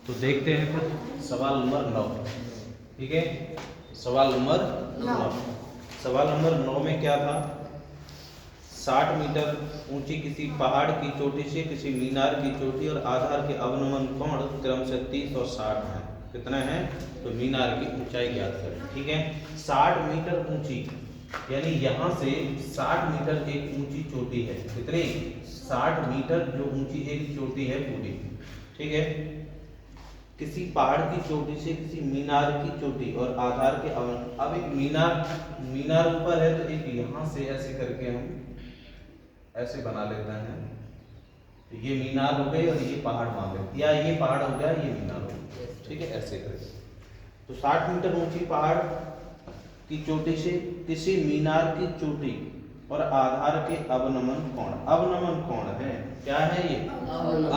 तो देखते हैं फिर सवाल नंबर 9। ठीक है, सवाल नंबर 9। सवाल नंबर 9 में क्या था? 60 मीटर ऊंची किसी पहाड़ की चोटी से किसी मीनार की चोटी और आधार के अवनमन कोण क्रमशः 30 और 60 है। कितना है? तो मीनार की ऊंचाई ज्ञात करें। ठीक है, 60 मीटर ऊंची, यानी यहाँ से 60 मीटर एक ऊंची चोटी है। कितनी? 60 मीटर जो ऊंची एक चोटी है पूरी। ठीक है, किसी पहाड़ की चोटी से किसी मीनार की चोटी और आधार के अवनमन। अब एक मीनार ऊपर है तो एक यहाँ से ऐसे करके हम ऐसे बना लेते हैं। तो ये मीनार हो गई और ये पहाड़ मान लेते, या ये पहाड़ हो गया, ये मीनार हो गया। ठीक है, ऐसे करके। तो 60 मीटर ऊंची पहाड़ की चोटी से किसी मीनार की चोटी और आधार के अवनमन कोण। अवनमन कोण है, क्या है ये?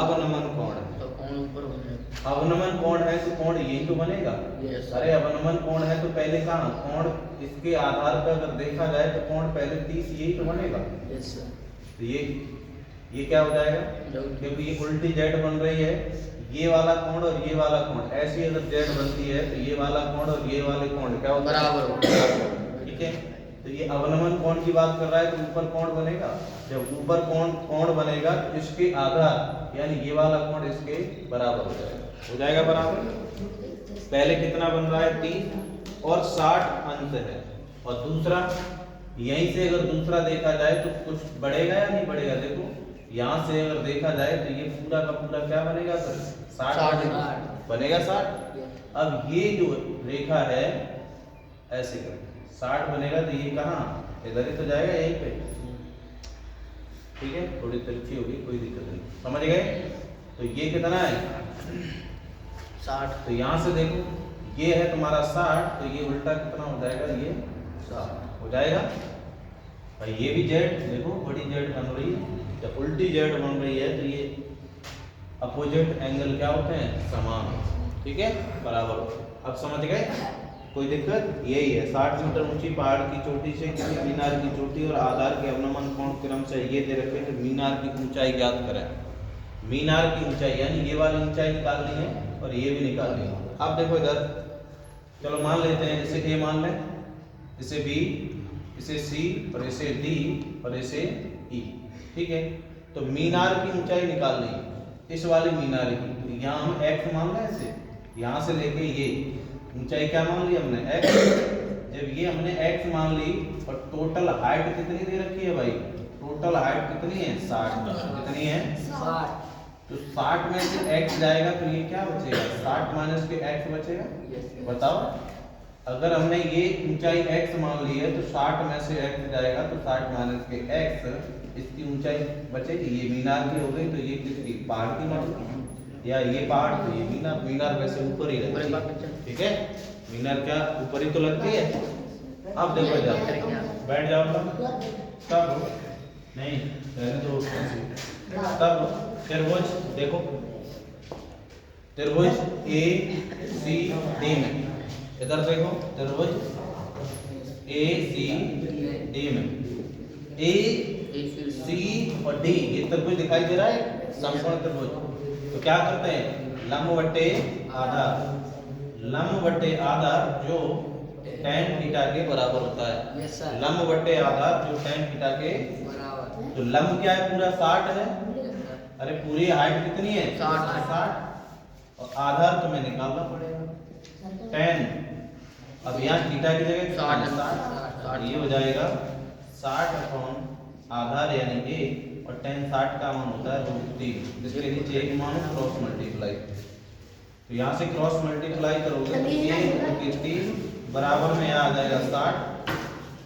अवनमन कोण है। तो कौन ऊपर हो जाएगा? अवनमन कोण है तो कोण यही तो बनेगा। अरे अवनमन कोण है तो पहले कहाँ कोण, इसके आधार पर अगर देखा जाए तो कोण पहले 30 यही तो बनेगा। तो ये क्या हो जाएगा? क्योंकि ये उल्टी जेड बन रही है, ये वाला कोण और ये वाला कोण ऐसी अगर जेड बनती है तो ये वाला कोण और ये वाले कोण क्या होता है? बराबर। ठीक है, तो ये अवनमन कोण की बात कर रहा है तो ऊपर कोण बनेगा। जब ऊपर कोण बनेगा तो इसके आधार यानी ये वाला कोण इसके बराबर हो जाएगा। हो जाएगा बराबर। पहले कितना बन रहा है? 30 और 60 अंश है। और दूसरा यहीं से अगर दूसरा देखा जाए तो कुछ बढ़ेगा या नहीं बढ़ेगा? देखो यहाँ से अगर देखा जाए तो ये पूरा का पूरा क्या बनेगा सर? 60 बनेगा। 60। अब ये जो रेखा है ऐसे करके 60 बनेगा तो ये कहाँ? इधर ही तो जाएगा, यहीं पे। ठीक है, थोड़ी तिरछी होगी, कोई दिक्कत नहीं, समझ गए? तो ये कितना है? 60। तो यहाँ से देखो ये है तुम्हारा 60, तो ये उल्टा कितना हो जाएगा? ये 60 हो जाएगा। और ये भी जेड, देखो बड़ी जेड बन रही है। जब उल्टी जेड बन रही है तो ये अपोजिट एंगल क्या होते हैं? समान। ठीक है, बराबर। अब समझ गए? कोई दिक्कत? यही है, 60 मीटर ऊंची पहाड़ की चोटी से किसी मीनार की चोटी और आधार के अवनमन कोण क्रम से ये दे रखे हैं। मीनार की ऊंचाई ज्ञात करें। मीनार की ऊंचाई यानी ये वाली ऊंचाई निकालनी है और ये भी निकालनी है। अब देखो इधर, चलो मान लेते हैं, इसे ए मान लें, इसे बी, इसे सी और इसे डी और इसे ई। ठीक है, तो मीनार की ऊंचाई निकालनी है, इस वाली मीनार की। तो यहाँ हम x मान लें, इसे यहाँ से लेके ये ऊंचाई क्या मान ली हमने? x। जब ये हमने x मान ली और टोटल हाइट कितनी दे रखी है भाई? टोटल हाइट कितनी है? 60। कितनी है? 60। तो 60 में से x जाएगा तो ये क्या बचेगा? 60 माइनस के x बचेगा। बताओ, अगर हमने ये ऊंचाई x मान ली है तो 60 में से x जाएगा तो 60 माइनस के x, इसकी ऊंचाई बचेगी। ये मीनार की हो गई तो ये किसकी? पहाड़ की बचेगी। या ये पहाड़ तो ये मीनार। मीनार वैसे ऊपर ही रहती है। ठीक है, मीनार क्या ऊपर ही तो लगती है। अब देखो इधर बैठ जाओ। तब नहीं तो तब त्रिभुज देखो, त्रिभुज ए सी डी में, इधर देखो त्रिभुज ए सी डी में, ए सी और डी ये त्रिभुज दिखाई दे रहा है, समकोण त्रिभुज। तो क्या करते हैं? लंब बट्टे आधार, लंब बट्टे आधार जो tan थीटा के बराबर होता है। लंब बट्टे आधार जो tan थीटा के बराबर। तो लंब क्या है? पूरा 60 है। अरे पूरी हाइट कितनी है? 60। और आधार तुम्हें निकालना पड़ेगा tan। अब यहाँ थीटा की जगह 60, ये हो जाएगा 60 आधार यानी a, और tan 60 का मान होता है √3, जिसके नीचे एक मान क्रॉस मल्टीप्लाई। तो यहाँ से क्रॉस मल्टीप्लाई करोगे तो a √3 बराबर में यहाँ आ जाएगा 60।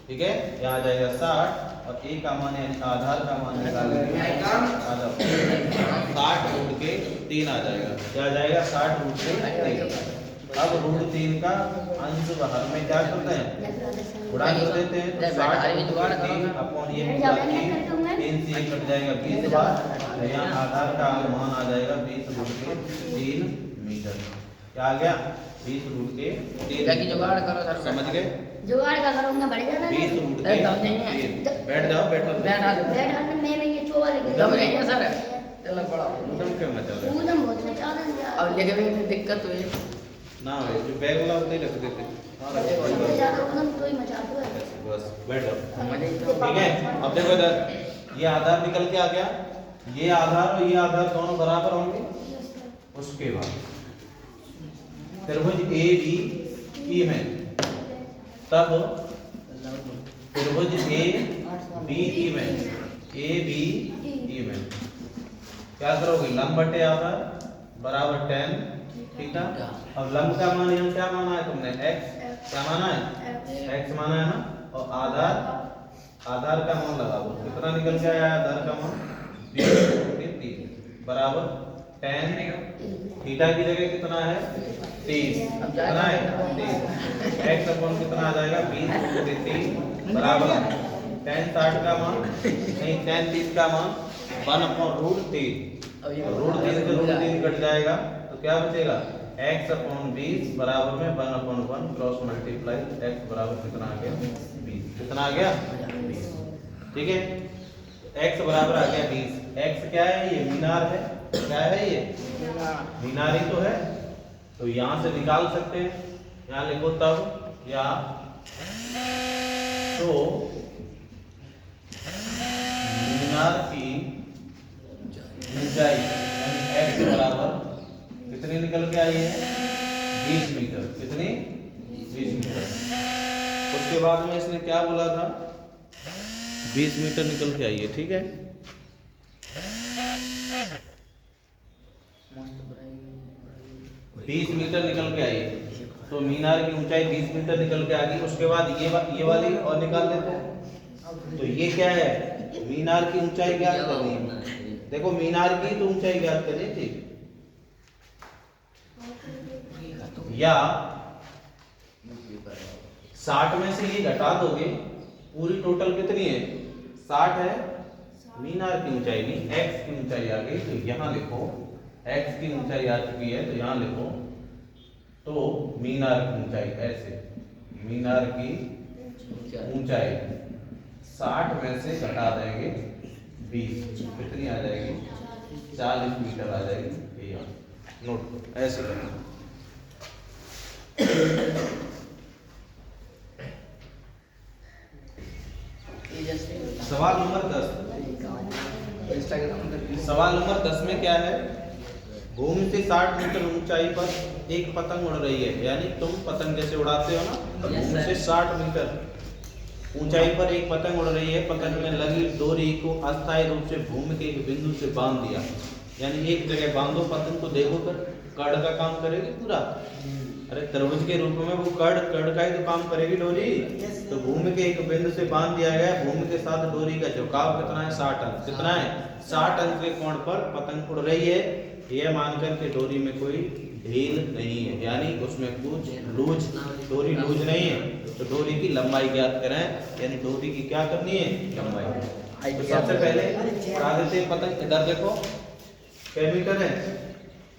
ठीक है, यहाँ आ जाएगा 60 और a का मान यानी आधार का मान निकालेंगे आधार 60√3 आ जाएगा। क्या आ जाएगा? 60√3। अब √3 का अंश बाहर में क्या करते हैं? गुणा कर देते हैं। तो 60√3 अपॉन ये 3 से कट जाएगा 20 बार। तो यहाँ आधार का मान आ जाएगा 20√3 मीटर। क्या आ गया? 20√3। जुगाड़ करो सर। समझ गए? जुगाड़ का करूंगा बढ़ जाता है। 20√3। बैठ जाओ, बैठो। मैं ये चोवा लेके दम नहीं है सर। चलो बड़ा उदम क्यों मचा रहे हो? उदम बहुत मचा रहा है। अब लिखने में दिक्कत हुई। ना भाई जो बैग वाला होते ही रख देते। हाँ, रख कोई देते। मजा दो ना तो ही मजा दो है। बस बैठ जाओ। मजा ही तो। ठीक है, अब देखो इधर ये आधार निकल के आ गया, ये आधार और ये आधार दोनों बराबर होंगे। उसके बाद त्रिभुज ए बी ई में, तब त्रिभुज ए बी ई में, ए बी ई में क्या करोगे, लंब बटे आधार बराबर tan, ठीक है। अब लंब का मान यहाँ क्या माना है तुमने, x, क्या माना है, x माना है ना, और आधार का मान लगा दो, कितना निकल के आया आधार का मान 20/3 बराबर tan थीटा की जगह कितना है 30, कितना है 30, x अपॉन कितना आ जाएगा 20/3 बराबर tan 60 का मान नहीं tan 30 का मान 1/√3, √3 से √3 कट जाएगा तो क्या बचेगा x अपॉन 20 बराबर में 1/1 क्रॉस मल्टीप्लाई x बराबर कितना आ गया 20, कितना आ गया 20, ठीक है। x बराबर आ गया 20, x क्या है, ये मीनार है, क्या है ये मीनार ही तो है, तो यहां से निकाल सकते हैं, यहां लिखो तब या तो मीनार की ऊंचाई x बराबर कितनी निकल के आई है 20 मीटर, कितनी 20 मीटर। उसके बाद में इसने क्या बोला था 20 मीटर निकल के आई है, ठीक है। मस्त बनाई। 20 मीटर निकल के आई है, तो मीनार की ऊंचाई 20 मीटर निकल के आ गई। उसके बाद ये वाली और निकाल लेते हैं, तो ये क्या है, मीनार की ऊंचाई ज्ञात करनी है। देखो मीनार की तो ऊंचाई ज्ञात करनी थी, या 60 में से ये घटा दोगे, पूरी टोटल कितनी है 60 है, मीनार की ऊंचाई नहीं x की ऊंचाई आ गई, तो यहाँ लिखो x की ऊंचाई आ चुकी है, तो यहाँ लिखो तो मीनार की ऊंचाई ऐसे, मीनार की ऊंचाई 60 में से घटा देंगे 20, कितनी आ जाएगी 40 मीटर आ जाएगी, ये नोट करो ऐसे करना। सवाल नंबर 10, सवाल नंबर 10 में क्या है, भूमि से 60 मीटर ऊंचाई पर एक पतंग उड़ रही है, यानी तुम पतंग जैसे उड़ाते हो ना, भूमि से 60 मीटर ऊंचाई पर एक पतंग उड़ रही है, पतंग में लगी डोरी को अस्थायी रूप से भूमि के एक बिंदु से बांध दिया, यानी एक जगह बांधो पतंग को, देखो कर कड़ का काम करेगी पूरा, अरे तरबूज के रूप में वो कड़ का ही तो काम करेगी डोरी, तो भूमि के एक बिंदु से बांध दिया गया, भूमि के साथ डोरी का झुकाव कितना है 60 अंश, कितना है 60 अंश के कोण पर पतंग उड़ रही है, यह मानकर के डोरी में कोई ढील नहीं है, यानी उसमें कुछ लूज, डोरी लूज नहीं है, तो डोरी की लंबाई ज्ञात करें, यानी डोरी की क्या करनी है लंबाई। तो सबसे पहले उड़ा देते हैं पतंग, इधर देखो क्या मीटर है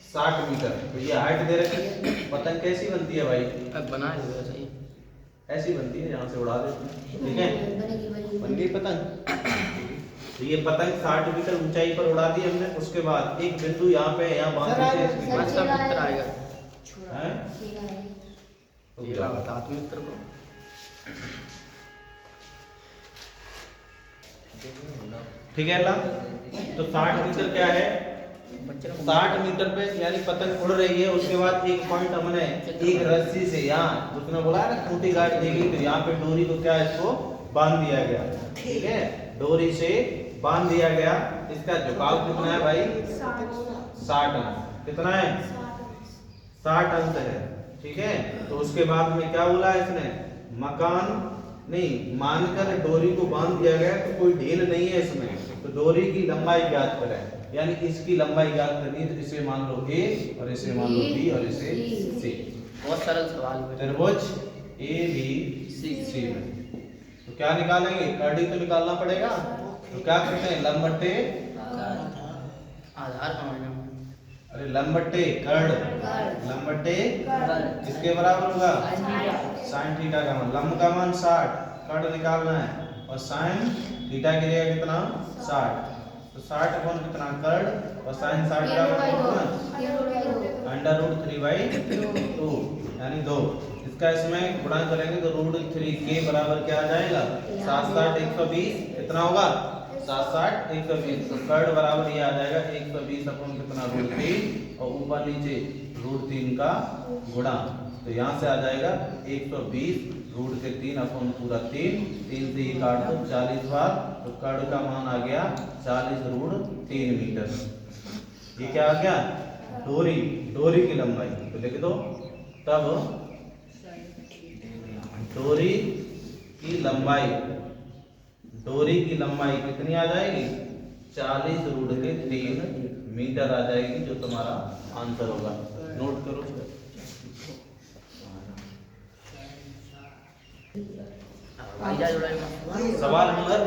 60 मीटर, तो ये हाइट दे रखी है, पतंग कैसी बनती है भाई, अब बना लिया सही, ऐसी बनती है, यहाँ से उड़ा देते हैं, ठीक है, बन गई पतंग। तो ये पतंग 60 मीटर ऊंचाई पर उड़ा दी हमने, उसके बाद एक बिंदु यहाँ पे यहाँ बांध देते हैं, मस्त मित्र आएगा हैं? तो क्या बता मित्र को ठीक है ला, तो 60 मीटर क्या है, 60 मीटर पे यानी पतंग उड़ रही है, उसके बाद एक पॉइंट हमने एक रस्सी से यहाँ उसने बोला है ना खूंटी गाड़ दी गई, तो यहाँ पे डोरी को क्या इसको बांध दिया गया, ठीक है, डोरी से बांध दिया गया, इसका झुकाव कितना है भाई 60 अंश, कितना है 60 अंश है, ठीक है। तो उसके बाद में क्या बोला इसने, मकान नहीं मानकर डोरी को बांध दिया गया, तो कोई ढील नहीं है इसमें, तो डोरी की लंबाई ज्ञात करें, यानी इसकी लंबाई ज्ञात करनी है, तो इसे मान लो A और इसे मान लो B और इसे C। बहुत सरल सवाल है। त्रिभुज A B C में तो क्या निकालेंगे, कड़ी तो निकालना पड़ेगा, तो क्या करते हैं लंब बट्टे आधार का मायना, अरे लंब बट्टे कड़, लंब बट्टे किसके बराबर होगा sin थीटा का मान, लंब का मान 60, कड़ निकालना है, और sin थीटा की जगह कितना 60, तो 60 कौन कितना कड़, और sin 60 का मान कितना √3/2 यानी 2। इसका इसमें गुणा करेंगे तो √3 के बराबर क्या आ जाएगा 7 7 120 कितना होगा 7 7 120 तो कर्ड बराबर ये आ जाएगा 120 अपन कितना √3 और ऊपर नीचे √3 का गुणा तो यहाँ से आ जाएगा 120 √3 अपन पूरा 3 से ये काट दो 40 बार तो कर्ड का मान आ गया 40 √3 मीटर। ये क्या आ गया डोरी की लंबाई तो लिख दो तब डोरी की लंबाई कितनी आ जाएगी 40 √3 मीटर आ जाएगी जो तुम्हारा आंसर होगा। नोट करो हवाई जहाज उड़ाएगा। सवाल नंबर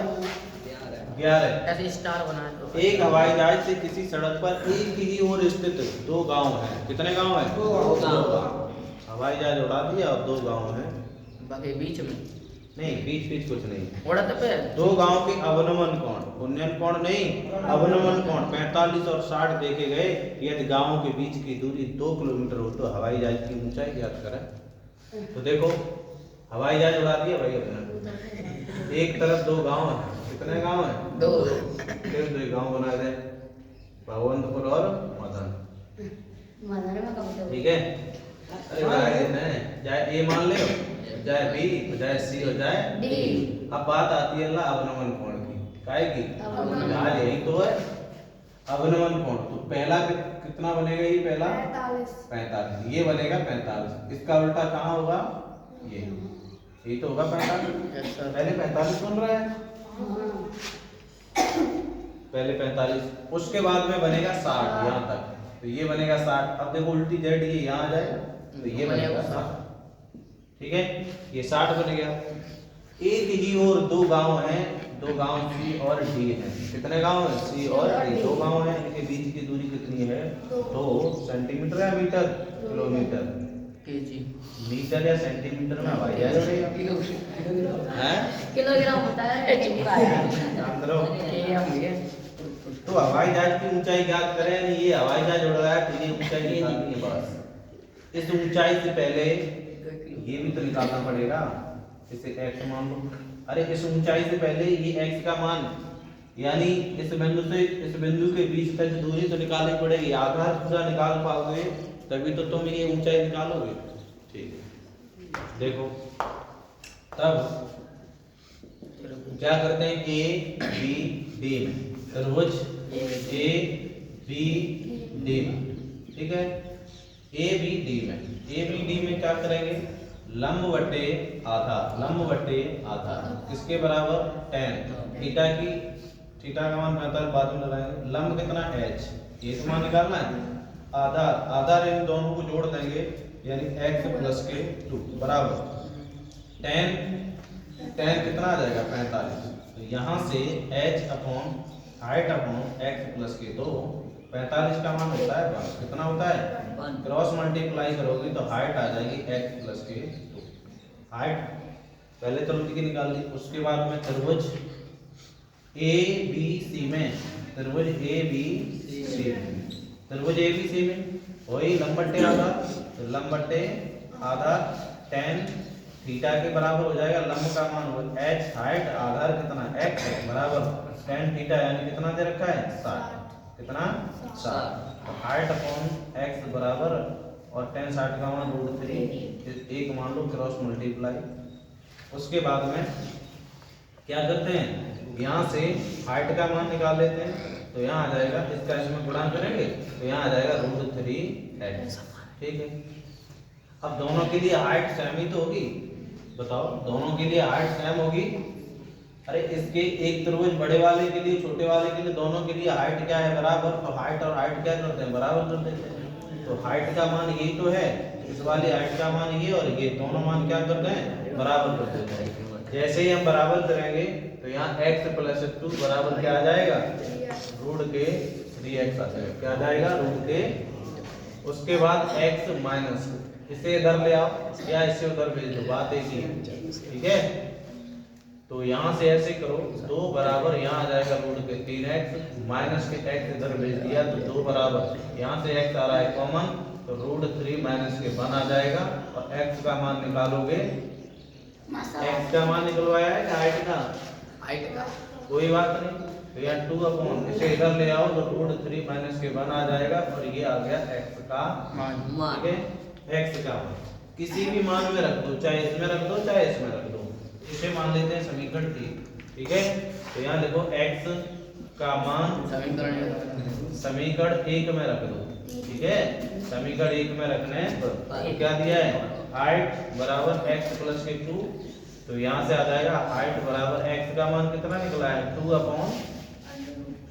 11 ऐसे स्टार बनाए तो एक हवाई जहाज से किसी सड़क पर एक ही ओर स्थित 2 गांव हैं। कितने गांव हैं 2 गांव। हवाई जहाज उड़ा दिया और 2 गांव हैं बाकी बीच में नहीं बीच कुछ नहीं उड़ाते पे 2 गांव के अवनमन कोण उन्नयन कोण नहीं अवनमन कोण 45 और 60 देखे गए यदि गांवों के बीच की दूरी 2 किलोमीटर हो तो हवाई जहाज की ऊंचाई ज्ञात करें। तो देखो हवाई जहाज उड़ा दिया भाई अपने एक तरफ 2 गांव हैं। कितने गांव हैं 2 फिर 2 गांव बना दे भगवंतपुर और मदन ठीक है। अरे बना देना है चाहे ए मान ले चाहे बी चाहे सी हो चाहे डी। अब बात आती है अल्लाह अवनमन कोण की काहे की जहाज यही तो है अवनमन कोण तो पहला कितना बनेगा ये पहला 45 ये बनेगा 45 इसका उल्टा कहाँ होगा ये तो होगा 45 पहले 45 बन रहा है पहले 45 उसके बाद में बनेगा 60 यहाँ तक तो ये बनेगा 60। अब देखो उल्टी जेड ये यहाँ आ जाएगा तो ये बनेगा 60 ठीक है ये 60 बन गया। एक ही और 2 गांव हैं 2 गांव सी और डी हैं। कितने गांव हैं सी और डी 2 गांव हैं इनके बीच की दूरी कितनी है 2 सेंटीमीटर या मीटर किलोमीटर केजी मीटर या सेंटीमीटर में हवाई जहाज उड़ेगा हैं किलोग्राम होता है अंदरों तो हवाई जहाज की ऊंचाई ज्ञात करें यानी ये हवाई जहाज उड़ रहा है तो ये ऊंचाई निकालनी है बस। इस ऊंचाई से पहले ये भी तो निकालना पड़ेगा इसे x मान लो। अरे इस ऊंचाई से पहले ये x का मान यानी इस बिंदु से इस बिंदु के बीच तक दूरी तो निकालनी पड़ेगी। आधार पूरा निकाल पाओगे तभी तो तुम ये ऊंचाई निकालोगे ठीक है। देखो तब क्या करते हैं ए बी डी त्रिभुज ए बी डी ठीक है। ए बी डी में क्या करेंगे लंब बटे आधार किसके बराबर tan थीटा का मान 45 बाद में लगाएंगे। लंब कितना h ये तो मान निकालना है। आधार इन दोनों को जोड़ देंगे यानी x प्लस के 2 बराबर tan कितना आ जाएगा 45 तो यहाँ से h upon height upon x plus के 2 45 का मान होता है 1 कितना होता है क्रॉस मल्टीप्लाई करोगे तो हाइट आ जाएगी x प्लस के 2 हाइट पहले तो की निकाल ली। उसके बाद में त्रिभुज ए बी सी में वही लंब बट्टे आधार tan थीटा के बराबर हो जाएगा। लंब का मान हो h हाइट आधार कितना x बराबर tan थीटा यानी कितना दे रखा है 60 कितना 60 तो हाइट अपॉन x बराबर और tan 60 का मान √3 एक मान लो क्रॉस मल्टीप्लाई। उसके बाद में क्या करते हैं यहाँ से हाइट का मान निकाल लेते हैं तो यहाँ आ जाएगा इसका इसमें गुणा करेंगे तो यहाँ आ जाएगा √3x ठीक है। अब दोनों के लिए हाइट सेम ही तो होगी बताओ दोनों के लिए हाइट सेम होगी। अरे इसके एक त्रिभुज बड़े वाले के लिए छोटे वाले के लिए दोनों के लिए हाइट क्या है बराबर तो हाइट और हाइट क्या करते हैं बराबर कर देते हैं। तो हाइट का मान यही तो है इस वाले हाइट का मान ये और ये दोनों मान क्या करते हैं बराबर कर देते हैं। जैसे ही हम बराबर करेंगे तो यहाँ x प्लस 2 बराबर क्या आ जाएगा √3x आ जाएगा क्या आ जाएगा √के। उसके बाद x माइनस इसे इधर ले आओ या इसे उधर भेज दो बात एक ही है ठीक है। तो यहाँ से ऐसे करो, 2 बराबर यहाँ आ जाएगा रूट के 3x माइनस के x इधर भेज दिया तो 2 बराबर यहाँ से x आ रहा है कॉमन, तो रूट 3 माइनस के 1 आ जाएगा और x का मान निकालोगे। x का मान निकलवाया है कि हाइट का? हाइट का कोई बात नहीं, तो यहाँ 2 अपॉन इसे इधर ले आओ तो रूट 3 माइनस के 1 आ जाएगा और ये आ गया x का मान। ठीक है, x का मान किसी भी मान में रख दो, चाहे इसमें रख दो चाहे इसमें रख दो। इसे मान लेते हैं समीकरण 3। ठीक है, तो यहाँ देखो x का मान समीकरण 1 में रख दो। ठीक है, समीकरण 1 में रखने पर क्या दिया है, हाइट बराबर x प्लस के 2, तो यहाँ से आ जाएगा हाइट बराबर x का मान कितना निकला है 2 अपॉन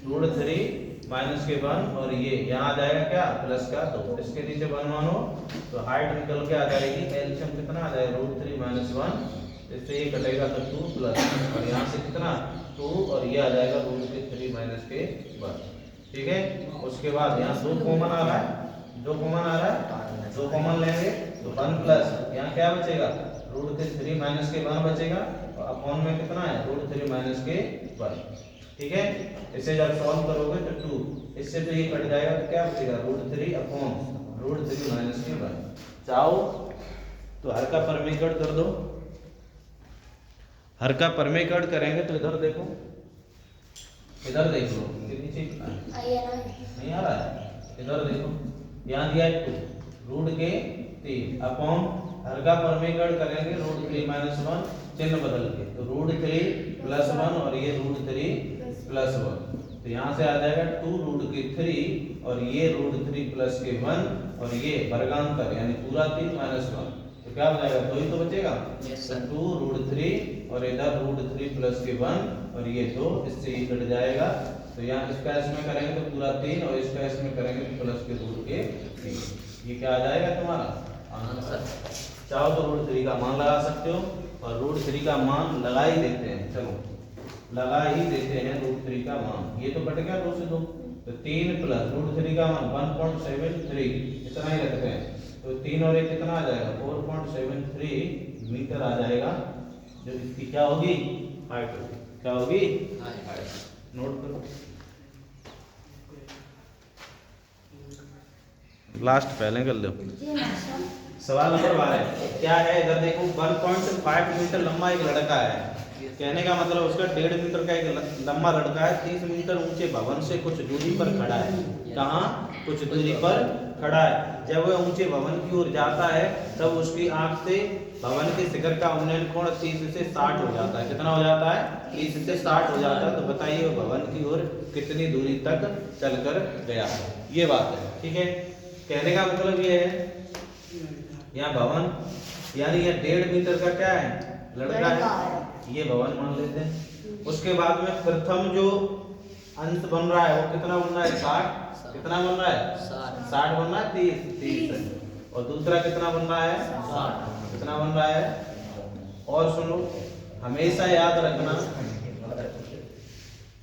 रूट 3 माइनस के 1 और ये यहाँ आ जाएगा क्या प्लस का 2, इसके नीचे 1 मानो तो हाइट निकल के आ जाएगी एलसीएम कितना आ जाएगा रूट 3 माइनस 1, इससे ये कटेगा तो 2 प्लस और यहाँ से कितना 2 और ये आ जाएगा रूट के 3 माइनस के 1। ठीक है, उसके बाद यहाँ 2 कॉमन आ रहा है, 2 कॉमन आ रहा है, 2 कॉमन लेंगे तो 1 प्लस यहाँ क्या बचेगा रूट के 3 माइनस के 1 बचेगा और अपॉन में कितना है रूट 3 माइनस के 1। ठीक है, इसे जब सॉल्व करोगे तो 2, इससे तो ये कट जाएगा तो क्या बचेगा रूट 3 अपॉन रूट 3 माइनस के 1। चाहो तो हर का परमीकरण कर दो, हर का परमीकरण करेंगे तो इधर देखो, इधर देख लो नीचे नहीं आ रहा है, इधर देखो यहाँ दिया है 2 रूट के 3 अपॉन हर का परमीकरण करेंगे रूट 3 माइनस 1 चिन्ह बदल के तो रूट 3 प्लस 1 और ये रूट 3 प्लस 1, तो यहाँ से आ जाएगा 2 रूट के 3 और ये रूट 3 प्लस के 1 और ये वर्गांतर यानी पूरा 3 माइनस 1, तो क्या हो जाएगा 2 ही तो बचेगा। तो 2 रूट 3 और इधर रूट 3 प्लस के 1 और ये 2, इससे ये कट जाएगा तो यहाँ इसका इसमें करेंगे तो पूरा 3 और इसका इसमें करेंगे तो प्लस के रूट के 3, ये क्या आ जाएगा तुम्हारा आंसर। चाहो तो रूट 3 का मान लगा सकते हो और रूट 3 का मान लगा ही देते हैं, चलो लगा ही देते हैं रूट 3 का मान, ये तो कट गया 2 से 2 तो 3 प्लस रूट 3 का मान 1.73 इतना ही रखते हैं तो 3 और 1 कितना आ जाएगा 4.73 मीटर आ जाएगा, जो इसकी क्या होगी हाइट होगी, क्या होगी हाइट। नोट करो लास्ट पहले कर लो। सवाल नंबर 12 क्या है, इधर देखो 1.5 मीटर लंबा एक लड़का है, कहने का मतलब उसका 1.5 मीटर का एक लंबा लड़का है, 30 मीटर ऊंचे भवन से कुछ दूरी पर खड़ा है। कहाँ कुछ दूरी पर खड़ा है, जब वह ऊंचे भवन की ओर जाता है तब उसकी आंख से भवन के शिखर का उन्नयन कोण 30 से 60 हो जाता है। कितना हो जाता है 30 से 60 हो जाता है, तो बताइए वो भवन की ओर कितनी दूरी तक चलकर गया है, ये बात है। ठीक है, कहने का मतलब ये है यहाँ भवन यानी ये 1.5 मीटर का क्या है लड़का है, ये भवन मान लेते हैं। उसके बाद में प्रथम जो अंश बन रहा है वो कितना बन रहा है 60, कितना बन रहा है 60 बन रहा है 30 और दूसरा कितना बन रहा है 60, कितना बन रहा है। और सुनो हमेशा याद रखना,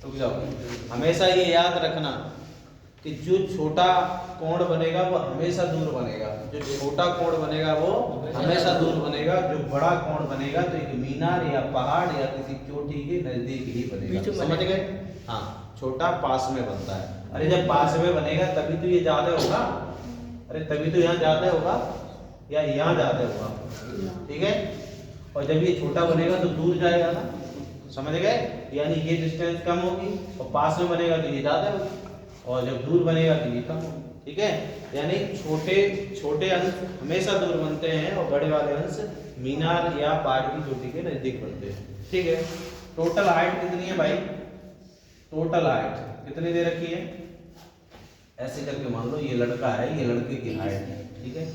रुक जाओ, हमेशा ये याद रखना कि जो छोटा कोण बनेगा वो हमेशा दूर बनेगा, जो छोटा कोण बनेगा वो हमेशा दूर बनेगा, जो बड़ा कोण बनेगा तो एक मीनार या पहाड़ या किसी चोटी के नजदीक ही बनेगा, समझ गए। हाँ, छोटा पास में बनता है, अरे जब पास में बनेगा तभी तो ये ज्यादा होगा, अरे तभी तो यहाँ ज्यादा होगा या यहाँ ज्यादा होगा, ठीक है। और जब ये छोटा बनेगा तो दूर जाएगा ना, समझ गए, यानी ये डिस्टेंस कम होगी और पास में बनेगा तो ये ज्यादा होगी और जब दूर बनेगा तो ये कम होगा, ठीक है। यानी छोटे छोटे अंश हमेशा दूर बनते हैं और बड़े वाले अंश मीनार या पहाड़ की चोटी के नजदीक बनते हैं, ठीक है। टोटल हाइट कितनी है भाई, टोटल हाइट कितनी दे रखी है, ऐसे करके मान लो ये लड़का है, ये लड़के की हाइट है, ठीक है।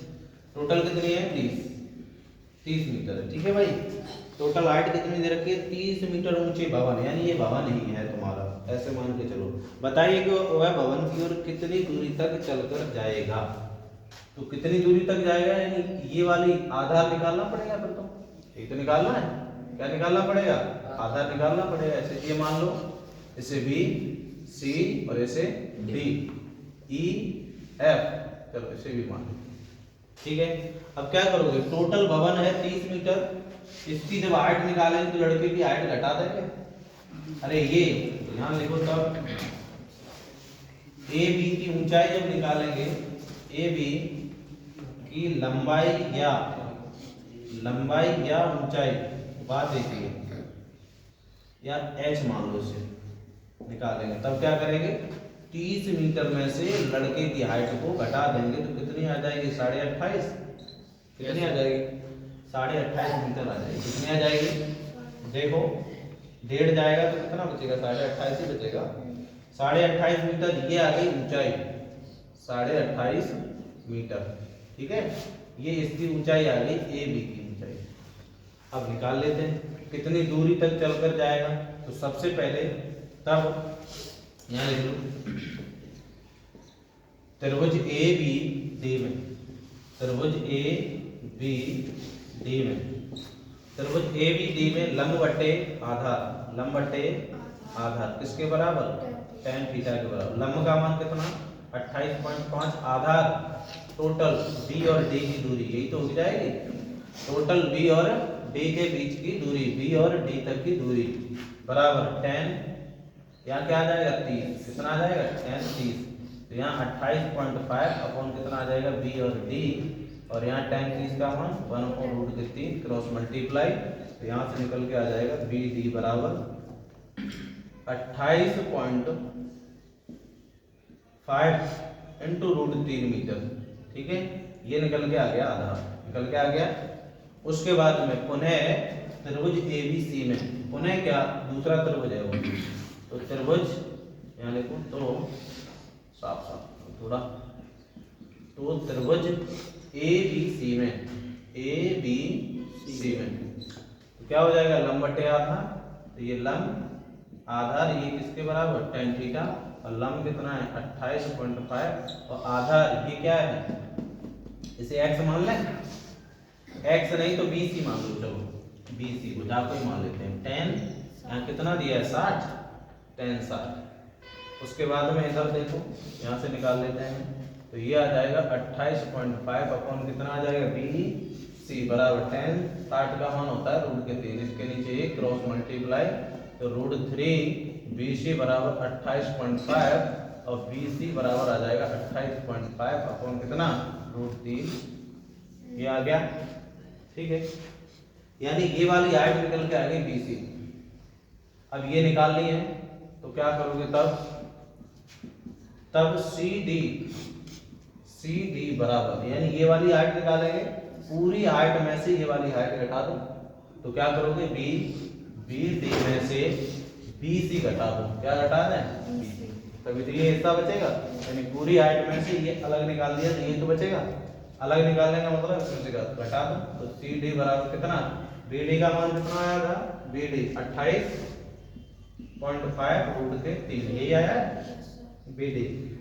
टोटल कितनी है 30 मीटर है, ठीक है भाई। टोटल हाइट कितनी दे रखी है 30 मीटर ऊंचे भवन, यानी ये भवन ही है तुम्हारा, ऐसे मान के चलो। बताइए कि वह भवन की ओर कितनी दूरी तक चलकर जाएगा, तो कितनी दूरी तक जाएगा, यानी ये वाली आधार निकालना पड़ेगा, फिर तो एक तो निकालना है, क्या निकालना पड़ेगा, आधार निकालना पड़ेगा। ऐसे ये मान लो, इसे बी सी और इसे डी ई एफ, चलो इसे भी मान लो, ठीक है। अब क्या करोगे, टोटल भवन है 30 मीटर, इसकी जब हाइट निकालेंगे तो लड़के की हाइट घटा देंगे। अरे ये तो यहाँ लिखो तब ए बी की ऊंचाई जब निकालेंगे, ए बी की लंबाई या ऊंचाई बात देखिए, या एच मान लो इसे निकालेंगे, तब क्या करेंगे 30 मीटर में से लड़के की हाइट को घटा देंगे तो कितनी आ जाएगी 28.5। कितनी आ जाएगी 28.5 मीटर आ जाएगी। कितनी आ जाएगी देखो, 1.5 जाएगा तो कितना बचेगा 28.5 ही बचेगा। 28.5 मीटर ये आ गई ऊंचाई, 28.5 मीटर। ठीक है, ये इसकी ऊंचाई आ गई ए बी की ऊंचाई। अब निकाल लेते हैं कितनी दूरी तक चलकर जाएगा। तो सबसे पहले तब यहाँ लिख लो त्रिभुज ए बी डी में, त्रिभुज ए बी डी में, त्रिभुज ए बी डी में लंब बटे आधार, लंब बटे आधार किसके बराबर, tan थीटा के बराबर। लंब का मान कितना 28.5, आधार टोटल बी और डी की दूरी, यही तो हो जाएगी टोटल बी और डी के बीच की दूरी, बी और डी तक की दूरी बराबर tan, यहाँ क्या आ जाएगा 30, कितना आ जाएगा tan 30, तो यहाँ 28.5 अपॉन कितना आ जाएगा बी और डी, और यहाँ tan 30 का मान 1/√3 क्रॉस मल्टीप्लाई, तो यहाँ से निकल के आ जाएगा बी डी बराबर 28.5 इंटू √3 मीटर। ठीक है, ये निकल के आ गया आधार, निकल के आ गया। उसके बाद में पुनः त्रिभुज ए बी सी में, पुनः क्या दूसरा त्रिभुज है वो, तो त्रिभुज यहाँ लिखो तो साफ साफ थोड़ा, तो त्रिभुज ए बी सी में, ए बी सी में तो क्या हो जाएगा लंब बटे आधार, तो ये लंब आधार ये किसके बराबर tan थीटा, और लंब कितना है 28.5, और आधार ये क्या है, इसे x मान लें, x नहीं तो BC मान लो, चलो BC को जा कोई मान लेते हैं। tan यहाँ कितना दिया है 60, tan 60। उसके बाद में इधर देखो यहाँ से निकाल लेते हैं, तो ये आ जाएगा 28.5 अपॉन कितना आ जाएगा BC बराबर tan 60 का मान होता है √3, इसके नीचे एक क्रॉस मल्टीप्लाई, तो √3 BC बराबर 28.5 और BC बराबर आ जाएगा 28.5 अपॉन कितना √3, ये आ गया। ठीक है, यानी ये वाली हाइट निकल के आ गई BC। अब ये निकालनी है तो क्या करोगे तब CD बराबर, यानी ये वाली हाइट निकालेंगे, पूरी हाइट में से ये वाली हाइट घटा दो, तो क्या करोगे BD में से BC घटा दो, क्या घटा दें BC, तभी तो ये हिस्सा बचेगा, यानी पूरी हाइट में से ये अलग निकाल दिया तो ये तो बचेगा, अलग निकालने का मतलब इसमें से घटा दो, तो CD बराबर कितना, BD का मान कितना आया था, BD 28.5 √3, यही आया BD।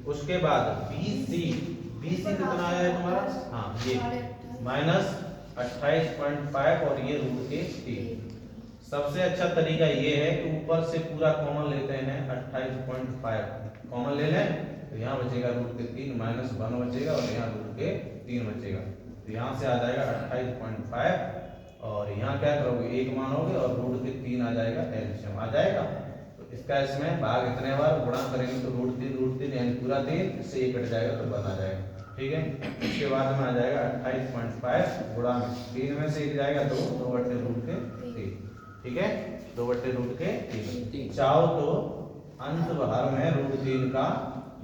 उसके बाद BC कितना आया है तुम्हारा, हाँ ये -28.5 और ये √3। सबसे अच्छा तरीका ये है कि ऊपर से पूरा कॉमन लेते हैं, 28.5 कॉमन ले लें, तो यहाँ बचेगा √3 -1 बचेगा और यहाँ √3 बचेगा, तो यहाँ से आ जाएगा 28.5 और यहाँ क्या करोगे एक मानोगे और √3 आ जाएगा, एलसीएम आ जाएगा। तो इसका इसमें भाग इतने बार गुणा करेंगे तो √3 यानी पूरा 3, इससे ये कट जाएगा तो 1 आ जाएगा। ठीक है, इसके बाद में आ जाएगा 28.5 गुणा 3 में से जाएगा 2/√3। ठीक है, 2/√3। चाहो तो अंश बाहर में √3 का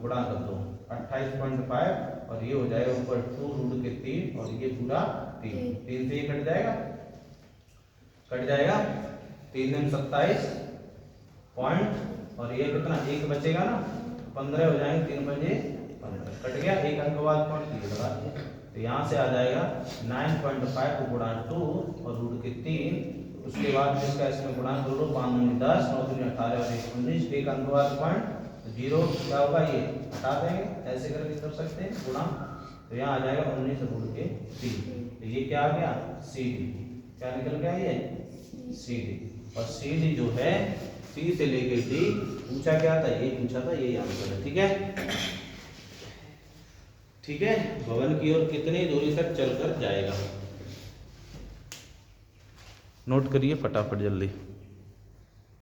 गुणा कर दो, 28.5 और ये हो जाएगा ऊपर 2√3 और ये पूरा 3 से ये कट जाएगा 3 में 27 पॉइंट और ये कितना 1 बचेगा ना, 15 हो जाएंगे, 3 बजे 15 कट गया, एक अंक बाद पॉइंट ये लगा दिया, तो यहाँ से आ जाएगा 9.5 को गुणा 2 और √3। उसके बाद इसका इसमें गुणा करो, 5 दूनी 10, 9 दूनी 18 और 1 19, एक अंक बाद पॉइंट 0 क्या होगा, ये हटा देंगे, ऐसे करके कर सकते हैं गुणा, तो यहाँ आ जाएगा 19√3, तो ये क्या आ गया CD, क्या निकल गया ये CD, और CD जो है C से लेके D पूछा क्या था, ये पूछा था, यही आंसर है। ठीक है, ठीक है, भवन की ओर कितनी दूरी तक चलकर जाएगा, नोट करिए फटाफट जल्दी।